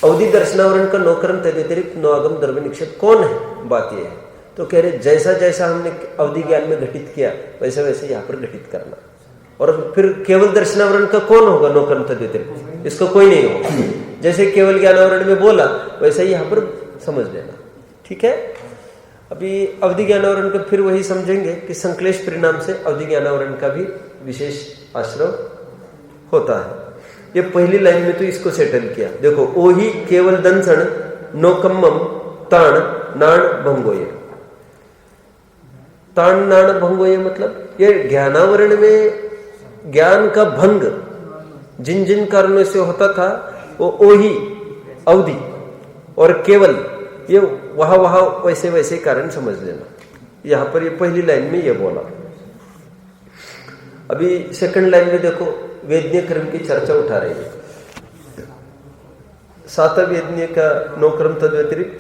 अवधि दर्शनावरण का नो कर्म तद व्यतिरिक्त नो आगम द्रव्य निक्षेप कौन है, बात यह है। तो कह रहे जैसा जैसा हमने अवधि ज्ञान में घटित किया वैसे वैसे यहाँ पर घटित करना। और फिर केवल दर्शनावरण का कौन होगा नो कर्म तद व्यतिरिक्त, इसका कोई नहीं होगा। जैसे केवल ज्ञानावरण में बोला वैसा ही यहाँ पर समझ लेना, ठीक है। अभी अवधि ज्ञानावरण का फिर वही समझेंगे कि संक्लेश परिणाम से अवधि ज्ञानावरण का भी विशेष आश्रय होता है। ये पहली लाइन में तो इसको सेटल किया। देखो ओही केवल दंसण नोकम्मम ताण नाण भंगोय। ताण नाण भंगोय मतलब ये ज्ञानावरण में ज्ञान का भंग जिन जिन कारणों से होता था वो ओही अवधि और केवल ये वहां वैसे वैसे कारण समझ लेना। यहां पर ये पहली लाइन में ये बोला। अभी सेकंड लाइन में देखो वेदनीय क्रम की चर्चा उठा रही है। 7 वेदनीय का नो क्रम तद व्यतिरिक्त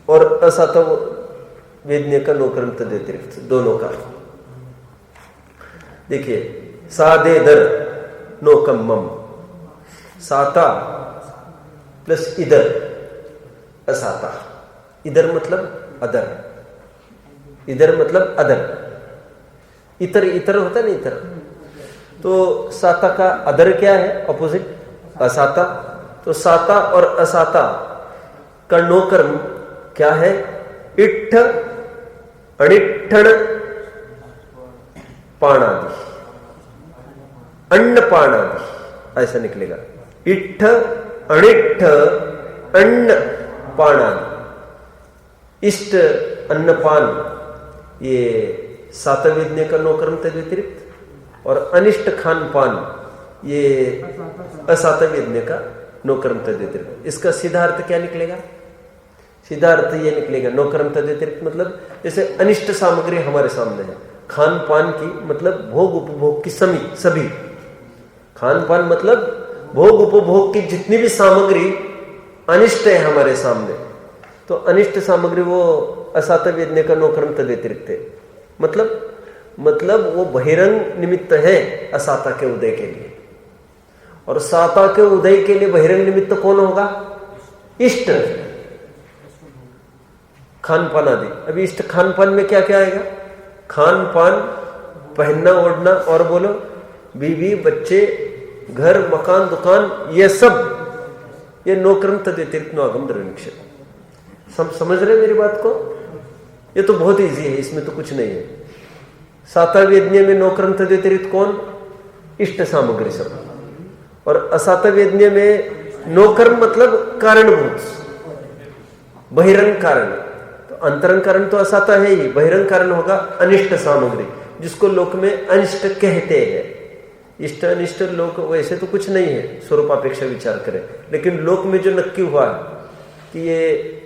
और असाता वेदनीय का नोकर्म तद व्यतिरिक्त दोनों का। देखिए, सादे दर नोकम्मम, साता प्लस इधर असाता। इधर मतलब अदर, इधर मतलब अदर। इतर इतर होता है ना, इतर। तो साता का अदर क्या है? ऑपोजिट, असाता। तो साता और असाता का नोकर्म क्या है? इट्ठ, अणिठण, पाणादि, अन्न पाणादि, ऐसा निकलेगा। इट्ठ, अणिठ, अन्न पाणादि। इष्ट, अन्नपान, ये सातवेदनीय का नोकर्म तद व्यतिरिक्त, और अनिष्ट खान पान ये असातवेदनीय का नोकर्म तद व्यतिरिक्त। इसका सीधा अर्थ क्या निकलेगा? सीधा अर्थ ये निकलेगा, नोकर्म तद व्यतिरिक्त मतलब जैसे अनिष्ट सामग्री हमारे सामने है, खान पान की मतलब भोग उपभोग की सभी। खान पान मतलब भोग उपभोग की जितनी भी सामग्री अनिष्ट है हमारे सामने, तो अनिष्ट सामग्री वो असातवेदनीय का नोकर्म तद व्यतिरिक्त है। मतलब वो बहिरंग निमित्त है असाता के उदय के लिए, और साता के उदय के लिए बहिरंग निमित्त कौन होगा? इष्ट, खान पान आदि। अभी इष्ट खान पान में क्या क्या आएगा? खान पान, पहनना ओढ़ना, और बोलो बीवी बच्चे, घर मकान दुकान, ये सब ये नोकर्म तद व्यतिरिक्त नोगम द्रव्य निक्षेप। समझ रहे मेरी बात को? ये तो बहुत इजी है, इसमें तो कुछ नहीं है। सातावेदनीय में नोकर्म तद व्यतिरिक्त कौन? इष्ट सामग्री सब। और असातवेदनीय में नोकर्म मतलब कारणभूत, बहिरंग कारण। तो अंतरंग कारण तो असाता है ही, बहिरंग कारण होगा अनिष्ट सामग्री, जिसको लोक में अनिष्ट कहते हैं। इष्ट अनिष्ट लोक वैसे तो कुछ नहीं है स्वरूपापेक्षा विचार करें, लेकिन लोक में जो नक्की हुआ कि ये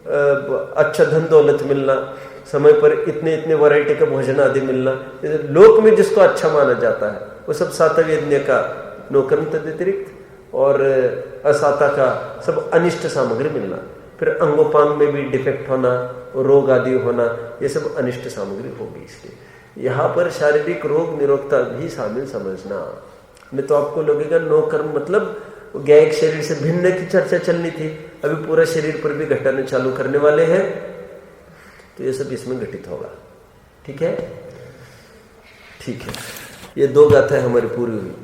अच्छा धन दौलत मिलना, समय पर इतने इतने वैरायटी का भोजन आदि मिलना, लोक में जिसको अच्छा माना जाता है वो सब सातवेदनीय का नोकर्म तद व्यतिरिक्त, और असाता का सब अनिष्ट सामग्री मिलना। फिर अंगोपांग में भी डिफेक्ट होना, रोग आदि होना, ये सब अनिष्ट सामग्री होगी। इसलिए यहाँ पर शारीरिक रोग निरोगता भी शामिल समझना। नहीं तो आपको लगेगा नोकर्म मतलब गैयिक शरीर से भिन्न की चर्चा चलनी थी, अभी पूरा शरीर पर भी घटाने चालू करने वाले हैं, तो ये सब इसमें घटित होगा। ठीक है, ठीक है। ये दो गाथाएं हमारी पूरी हुई,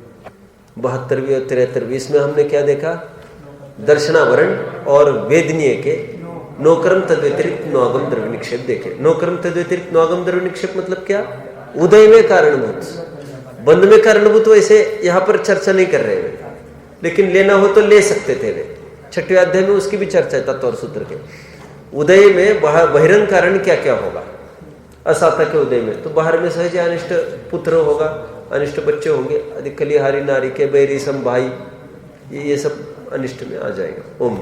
72वीं और 73वीं। इसमें हमने क्या देखा? दर्शनावरण और वेदनीय के नोकर्म तद व्यतिरिक्त नोगम द्रव्य निक्षेप देखे। नोकर्म तद व्यतिरिक्त नोगम द्रव्य निक्षेप मतलब क्या? उदय में कारणभूत, बंध में कारणभूत वैसे यहाँ पर चर्चा नहीं कर रहे हैं, लेकिन लेना हो तो ले सकते थे वे। 6वें अध्याय में उसकी भी चर्चा है तत्व और सूत्र के। उदय में बहिरंग कारण क्या क्या होगा? असाता के उदय में तो बाहर में सहज अनिष्ट पुत्र होगा, अनिष्ट बच्चे होंगे, अधिक कलिहारी नारी के बैरी सम भाई, ये सब अनिष्ट में आ जाएगा। ओम।